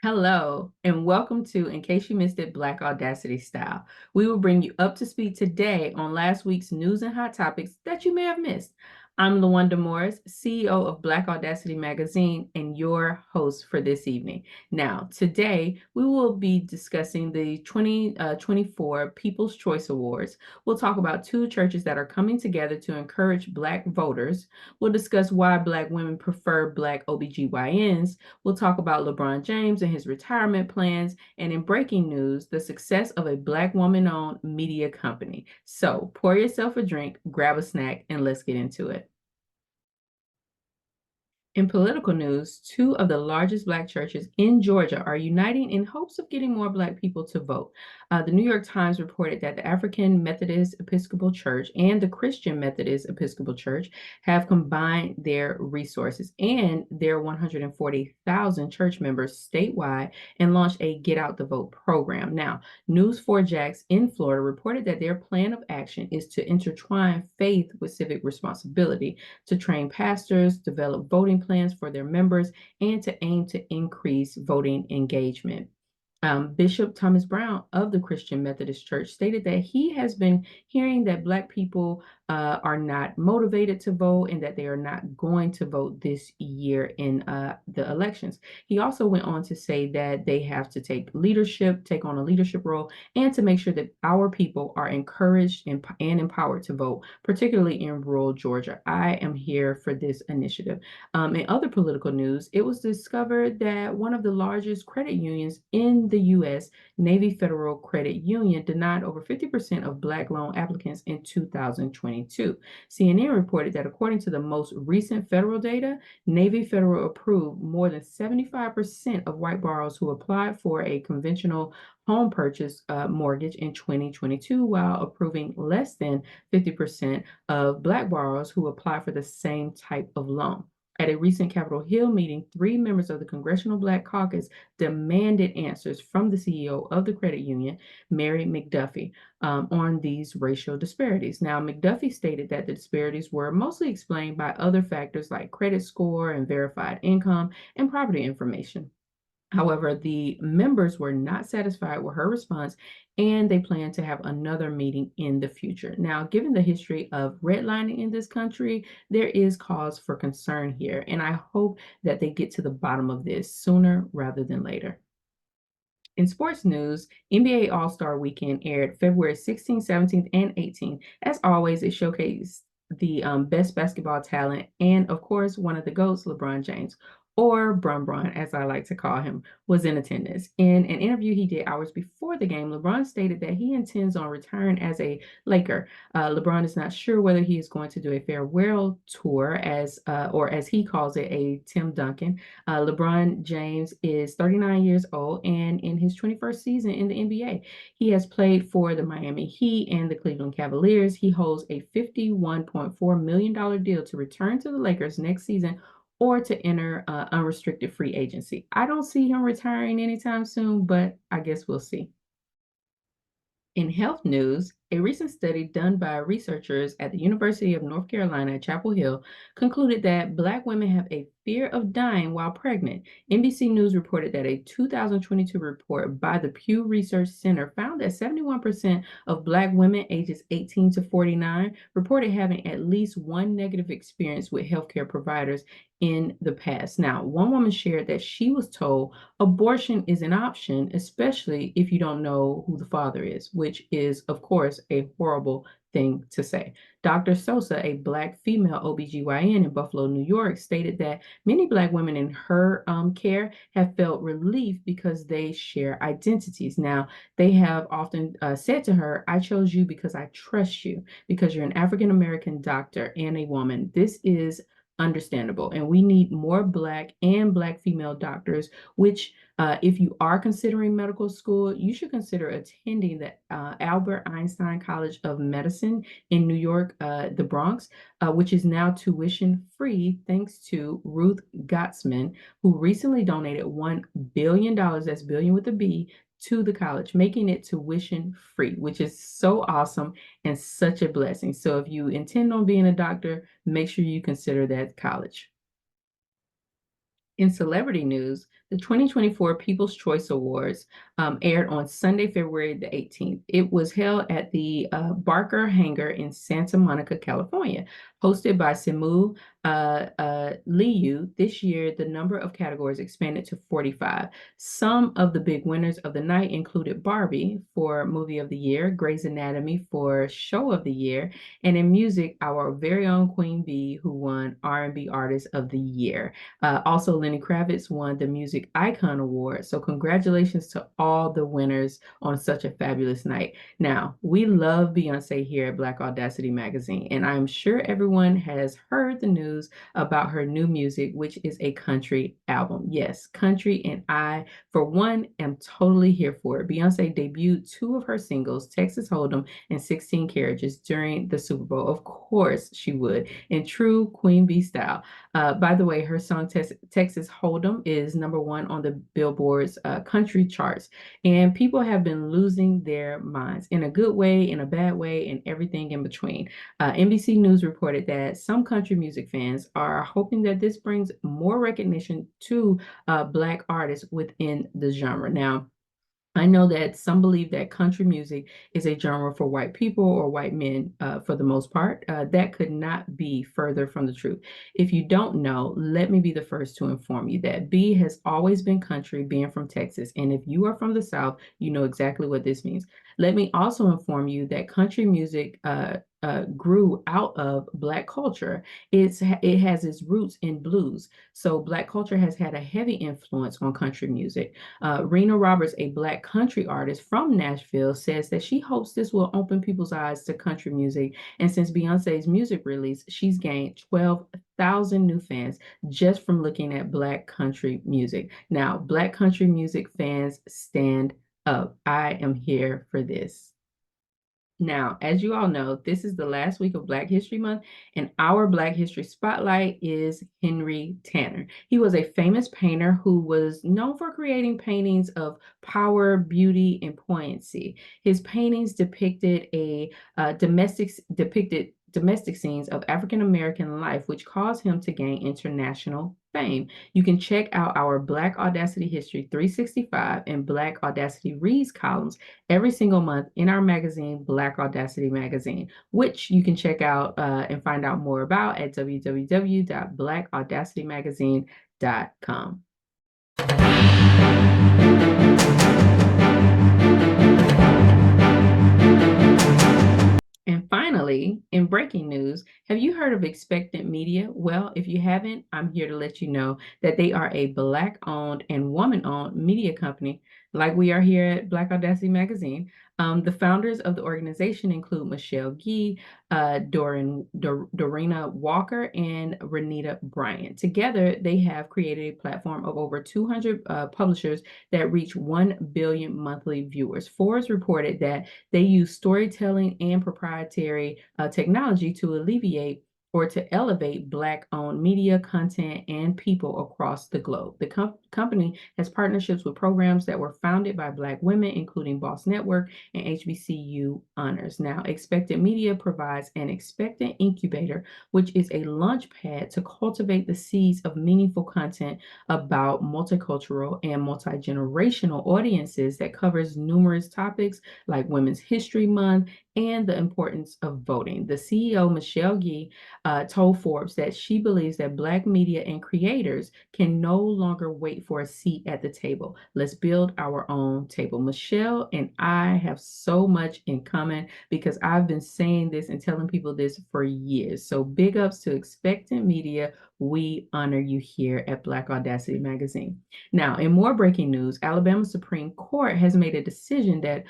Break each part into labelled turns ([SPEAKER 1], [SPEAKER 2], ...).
[SPEAKER 1] Hello, and welcome to In Case You Missed It, Black Audacity Style. We will bring you up to speed today on last week's news and hot topics that you may have missed. I'm LaWanda Morris, CEO of Black Audacity Magazine, and your host for this evening. Now, today we will be discussing the 2024 People's Choice Awards. We'll talk about two churches that are coming together to encourage Black voters. We'll discuss why Black women prefer Black OBGYNs. We'll talk about LeBron James and his retirement plans, and in breaking news, the success of a Black woman-owned media company. So pour yourself a drink, grab a snack, and let's get into it. In political news, two of the largest Black churches in Georgia are uniting in hopes of getting more Black people to vote. The New York Times reported that the African Methodist Episcopal Church and the Christian Methodist Episcopal Church have combined their resources and their 140,000 church members statewide and launched a Get Out the Vote program. Now, News4Jax in Florida reported that their plan of action is to intertwine faith with civic responsibility, to train pastors, develop voting plans for their members, and to aim to increase voting engagement. Bishop Thomas Brown of the Christian Methodist Church stated that he has been hearing that Black people are not motivated to vote and that they are not going to vote this year in the elections. He also went on to say that they have to take on a leadership role, and to make sure that our people are encouraged and empowered to vote, particularly in rural Georgia. I am here for this initiative. In other political news, it was discovered that one of the largest credit unions in the U.S., Navy Federal Credit Union, denied over 50% of Black loan applicants in 2022. CNN reported that according to the most recent federal data, Navy Federal approved more than 75% of white borrowers who applied for a conventional home purchase mortgage in 2022, while approving less than 50% of Black borrowers who applied for the same type of loan. At a recent Capitol Hill meeting, 3 members of the Congressional Black Caucus demanded answers from the CEO of the credit union, Mary McDuffie, on these racial disparities. Now, McDuffie stated that the disparities were mostly explained by other factors like credit score and verified income and property information. However, the members were not satisfied with her response, and they plan to have another meeting in the future. Now, given the history of redlining in this country, there is cause for concern here, and I hope that they get to the bottom of this sooner rather than later. In sports news, NBA All-Star Weekend aired February 16th, 17th, and 18th. As always, it showcased the best basketball talent, and of course, one of the GOATs, LeBron James, or Bron Bron, as I like to call him, was in attendance. In an interview he did hours before the game, LeBron stated that he intends on retiring as a Laker. LeBron is not sure whether he is going to do a farewell tour, or as he calls it, a Tim Duncan. LeBron James is 39 years old and in his 21st season in the NBA. He has played for the Miami Heat and the Cleveland Cavaliers. He holds a $51.4 million deal to return to the Lakers next season or to enter unrestricted free agency. I don't see him retiring anytime soon, but I guess we'll see. In health news, a recent study done by researchers at the University of North Carolina at Chapel Hill concluded that Black women have a fear of dying while pregnant. NBC News reported that a 2022 report by the Pew Research Center found that 71% of Black women ages 18 to 49 reported having at least one negative experience with healthcare providers in the past. Now, one woman shared that she was told abortion is an option, especially if you don't know who the father is, which is, of course, a horrible thing to say. Dr. Sosa, a Black female OBGYN in Buffalo, New York, stated that many Black women in her care have felt relief because they share identities. Now, they have often said to her, I chose you because I trust you, because you're an African American doctor and a woman. This is understandable, and we need more Black and Black female doctors, which if you are considering medical school, you should consider attending the Albert Einstein College of Medicine in New York, the Bronx, which is now tuition free thanks to Ruth Gottsman, who recently donated $1 billion, that's billion with a B, to the college, making it tuition free, which is so awesome and such a blessing. So if you intend on being a doctor, make sure you consider that college. In celebrity news, The 2024 People's Choice Awards aired on Sunday, February the 18th. It was held at the Barker Hangar in Santa Monica, California, hosted by Simu Liu. This year, the number of categories expanded to 45. Some of the big winners of the night included Barbie for Movie of the Year, Grey's Anatomy for Show of the Year, and in music, our very own Queen Bee, who won R&B Artist of the Year. Also, Lenny Kravitz won the Music Icon Award. So congratulations to all the winners on such a fabulous night. Now, we love Beyonce here at Black Audacity Magazine, and I'm sure everyone has heard the news about her new music, which is a country album. Yes, country, and I, for one, am totally here for it. Beyonce debuted two of her singles, Texas Hold'em and 16 Carriages, during the Super Bowl. Of course she would, in true Queen Bee style. By the way, her song Texas Hold'em is #1 on the Billboard's country charts. And people have been losing their minds in a good way, in a bad way, and everything in between. NBC News reported that some country music fans are hoping that this brings more recognition to Black artists within the genre. Now, I know that some believe that country music is a genre for white people or white men for the most part. That could not be further from the truth. If you don't know, let me be the first to inform you that B has always been country, being from Texas. And if you are from the South, you know exactly what this means. Let me also inform you that country music grew out of Black culture. It has its roots in blues. So Black culture has had a heavy influence on country music. Rena Roberts, a Black country artist from Nashville, says that she hopes this will open people's eyes to country music. And since Beyonce's music release, she's gained 12,000 new fans just from looking at Black country music. Now, Black country music fans, stand up. I am here for this. Now, as you all know, this is the last week of Black History Month, and our Black History Spotlight is Henry Tanner. He was a famous painter who was known for creating paintings of power, beauty, and poignancy. His paintings depicted domestic scenes of African American life, which caused him to gain international fame. You can check out our Black Audacity History 365 and Black Audacity Reads columns every single month in our magazine, Black Audacity Magazine, which you can check out and find out more about at www.blackaudacitymagazine.com. And finally, in breaking news, have you heard of Expectant Media? Well, if you haven't, I'm here to let you know that they are a Black-owned and woman-owned media company, like we are here at Black Audacity Magazine. The founders of the organization include Michelle Gee, Dorena Walker, and Renita Bryant. Together, they have created a platform of over 200 publishers that reach 1 billion monthly viewers. Forbes reported that they use storytelling and proprietary technology to alleviate or to elevate Black-owned media, content, and people across the globe. The company has partnerships with programs that were founded by Black women, including Boss Network and HBCU Honors. Now, Expectant Media provides an Expectant Incubator, which is a launch pad to cultivate the seeds of meaningful content about multicultural and multi-generational audiences that covers numerous topics like Women's History Month and the importance of voting. The CEO, Michelle Gee, told Forbes that she believes that Black media and creators can no longer wait for a seat at the table. Let's build our own table. Michelle and I have so much in common because I've been saying this and telling people this for years. So big ups to Expectant Media. We honor you here at Black Audacity Magazine. Now, in more breaking news, Alabama Supreme Court has made a decision that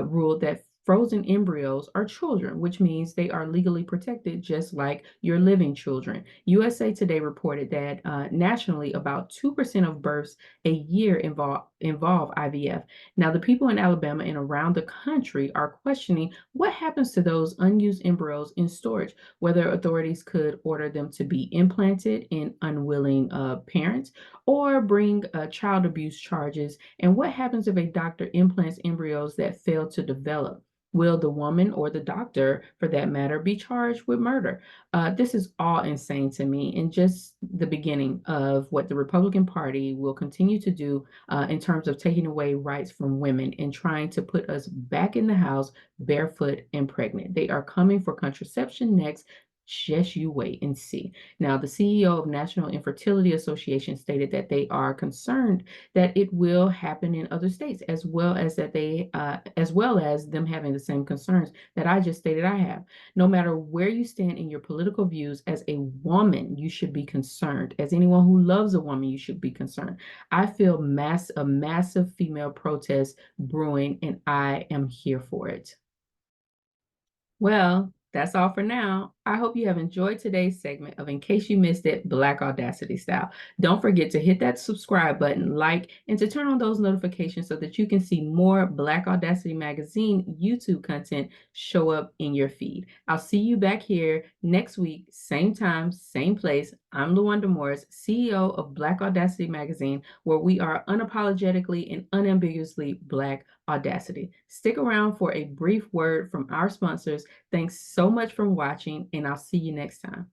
[SPEAKER 1] ruled that frozen embryos are children, which means they are legally protected just like your living children. USA Today reported that nationally, about 2% of births a year involve IVF. Now, the people in Alabama and around the country are questioning what happens to those unused embryos in storage, whether authorities could order them to be implanted in unwilling parents or bring child abuse charges, and what happens if a doctor implants embryos that fail to develop. Will the woman or the doctor, for that matter, be charged with murder? This is all insane to me, and just the beginning of what the Republican Party will continue to do in terms of taking away rights from women and trying to put us back in the house barefoot and pregnant. They are coming for contraception next. Just you wait and see. Now, the CEO of National Infertility Association stated that they are concerned that it will happen in other states, as well as them having the same concerns that I just stated I have. No matter where you stand in your political views, as a woman, you should be concerned. As anyone who loves a woman, you should be concerned. I feel a massive female protest brewing, and I am here for it. Well, that's all for now. I hope you have enjoyed today's segment of In Case You Missed It, Black Audacity Style. Don't forget to hit that subscribe button, like, and to turn on those notifications so that you can see more Black Audacity Magazine YouTube content show up in your feed. I'll see you back here next week, same time, same place. I'm LaWanda Morris, CEO of Black Audacity Magazine, where we are unapologetically and unambiguously Black Audacity. Stick around for a brief word from our sponsors. Thanks so much for watching, and I'll see you next time.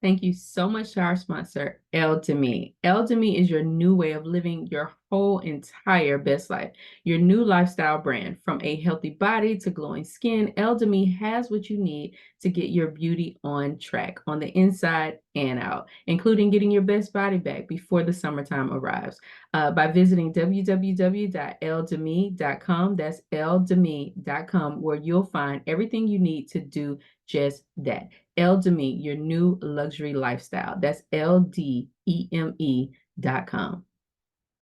[SPEAKER 1] Thank you so much to our sponsor, El Demi. El Demi is your new way of living your whole entire best life, your new lifestyle brand. From a healthy body to glowing skin, El Demi has what you need to get your beauty on track, on the inside and out, including getting your best body back before the summertime arrives. By visiting www.eldemi.com, that's eldemi.com, where you'll find everything you need to do just that. Eldemi, your new luxury lifestyle. That's LDEME.com.